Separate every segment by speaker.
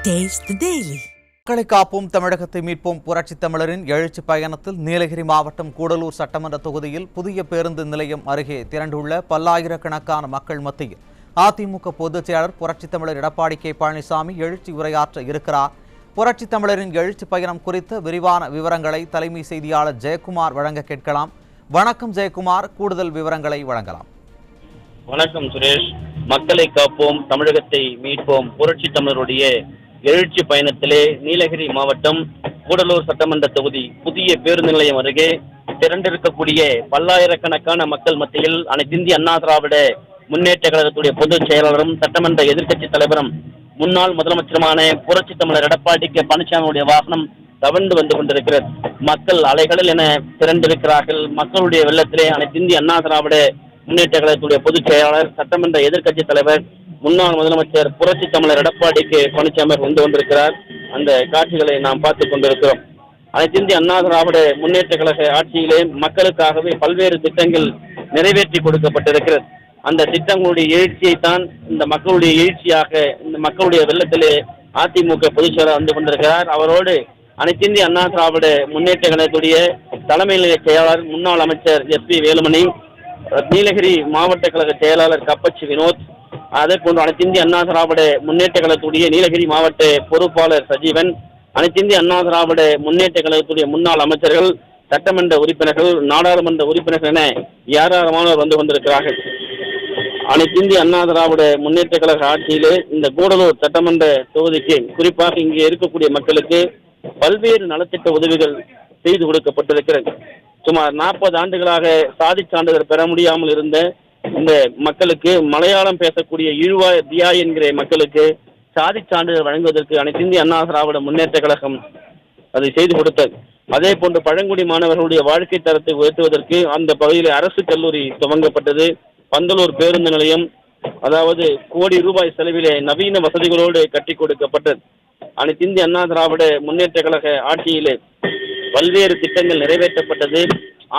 Speaker 1: Taste the Daily.
Speaker 2: மக்களை காப்போம் தமிழகத்தை மீட்போம் புரட்சித் தமிழரின் எழுச்சி பயணத்தில் நீலகிரி மாவட்டம் கூடலூர் சட்டமன்ற தொகுதியில் புதிய பேருந்து நிலையம் அருகே திரண்டுள்ள பல்லாயிரக்கணக்கான மக்கள் மத்தியில் அதிமுக பொதுச் செயலாளர் புரட்சித் தமிழர் எடப்பாடி கே பழனிசாமி எழுச்சி உரையாற்ற இருக்கிறார். புரட்சித் தமிழரின் எழுச்சி பயணம் குறித்த விரிவான விவரங்களை தலைமை செய்தியாளர் ஜெயக்குமார் வழங்க கேட்கலாம். வணக்கம் ஜெயக்குமார், கூடுதல் விவரங்களை வழங்கலாம்.
Speaker 3: வணக்கம் சுரேஷ். மக்களை காப்போம் தமிழகத்தை மீட்போம் புரட்சி தமிழருடைய எழுச்சி பயணத்திலே நீலகிரி மாவட்டம் கூடலூர் சட்டமன்ற தொகுதி புதிய பேருந்து நிலையம் அருகே திரண்டிருக்கக்கூடிய பல்லாயிரக்கணக்கான மக்கள் மத்தியில் அனைத்திந்திய அண்ணா திராவிட முன்னேற்ற கழகத்துடைய பொதுச் செயலாளரும் சட்டமன்ற எதிர்க்கட்சி தலைவரும் முன்னாள் முதலமைச்சருமான புரட்சி தமிழர் எடப்பாடி கே பழனிசாமியுடைய வாகனம் தவழ்ந்து வந்து கொண்டிருக்கிறது. மக்கள் அலைகளில் என திரண்டிருக்கிறார்கள். மக்களுடைய வெள்ளத்திலே அனைத்திந்திய அண்ணா திராவிட முன்னேற்ற கழகத்துடைய பொதுச் செயலாளர் சட்டமன்ற எதிர்க்கட்சி தலைவர் முன்னாள் முதலமைச்சர் புரட்சி தமிழர் எடப்பாடி கே பழனிசாமி வந்து கொண்டிருக்கிறார். அந்த காட்சிகளை நாம் பார்த்துக் கொண்டிருக்கிறோம். அனைத்திந்திய அண்ணா திராவிட முன்னேற்ற கழக ஆட்சியிலே மக்களுக்காகவே பல்வேறு திட்டங்கள் நிறைவேற்றி கொடுக்கப்பட்டிருக்கிறது. அந்த திட்டங்களுடைய எழுச்சியைத்தான் இந்த மக்களுடைய எழுச்சியாக இந்த மக்களுடைய வெள்ளத்திலே அதிமுக பொதுச் செயலாளர் வந்து கொண்டிருக்கிறார். அவரோடு அனைத்திந்திய அண்ணா திராவிட முன்னேற்ற கழகத்துடைய தலைமை நிலைய செயலாளர் முன்னாள் அமைச்சர் SP வேலுமணி, நீலகிரி மாவட்ட கழக செயலாளர் கப்பச்சி வினோத், அதே போன்று அனைத்திந்திய அண்ணா திராவிட முன்னேற்ற கழகத்துடைய நீலகிரி மாவட்ட பொறுப்பாளர் சஜீவன், அனைத்திந்திய அண்ணா திராவிட முன்னேற்ற கழகத்துடைய முன்னாள் அமைச்சர்கள், சட்டமன்ற உறுப்பினர்கள், நாடாளுமன்ற உறுப்பினர்கள் என ஏராளமானோர் வந்து கொண்டிருக்கிறார்கள். அனைத்திந்திய அண்ணா திராவிட முன்னேற்ற கழக ஆட்சியிலே இந்த கூடலூர் சட்டமன்ற தொகுதிக்கு குறிப்பாக இங்கே இருக்கக்கூடிய மக்களுக்கு பல்வேறு நலத்திட்ட உதவிகள் செய்து கொடுக்கப்பட்டிருக்கிறது. சுமார் 40 ஆண்டுகளாக சாதி சான்றிதழ் பெற முடியாமல் இருந்த இந்த மக்களுக்கு, மலையாளம் பேசக்கூடிய இழுவாய் தியாய் என்கிற மக்களுக்கு சாதி சான்றிதழ் வழங்குவதற்கு அனைத்திந்திய அண்ணா திராவிட முன்னேற்ற கழகம் அதை செய்து கொடுத்தது. அதே போன்று பழங்குடி மாணவர்களுடைய வாழ்க்கை தரத்தை உயர்த்துவதற்கு அந்த பகுதியில் அரசு கல்லூரி துவங்கப்பட்டது. பந்தலூர் பேருந்து நிலையம், அதாவது கோடி ரூபாய் செலவிலே நவீன வசதிகளோடு கட்டி கொடுக்கப்பட்டது. அனைத்திந்திய அண்ணா திராவிட முன்னேற்ற கழக ஆட்சியிலே பல்வேறு திட்டங்கள் நிறைவேற்றப்பட்டது.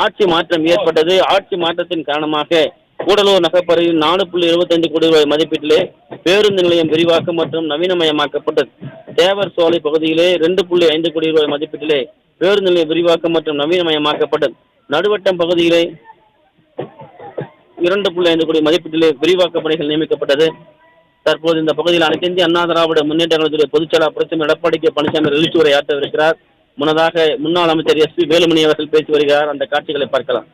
Speaker 3: ஆட்சி மாற்றம் ஏற்பட்டது. ஆட்சி மாற்றத்தின் காரணமாக கூடலூர் நகர்பகுதியில் 4.75 கோடி ரூபாய் மதிப்பீட்டிலே பேருந்து நிலையம் விரிவாக்கம் மற்றும் நவீனமயமாக்கப்பட்டது. தேவர் சோலை பகுதியிலே 2.5 கோடி ரூபாய் மதிப்பீட்டிலே பேருந்து நிலையம் விரிவாக்கம் மற்றும் நவீனமயமாக்கப்பட்டது. நடுவட்டம் பகுதியிலே 2.5 கோடி மதிப்பீட்டிலே விரிவாக்க பணிகள் நியமிக்கப்பட்டது. தற்போது இந்த பகுதியில் அனைத்திந்திய அண்ணா திராவிட முன்னேற்ற கழகத்துடைய பொதுச் செயலாளர் புரட்சி எடப்பாடி கே பழனிசாமி எழுச்சி உரையாற்றவிருக்கிறார். முன்னதாக முன்னாள் அமைச்சர் SP வேலுமணி அவர்கள் பேசி வருகிறார். அந்த காட்சிகளை பார்க்கலாம்.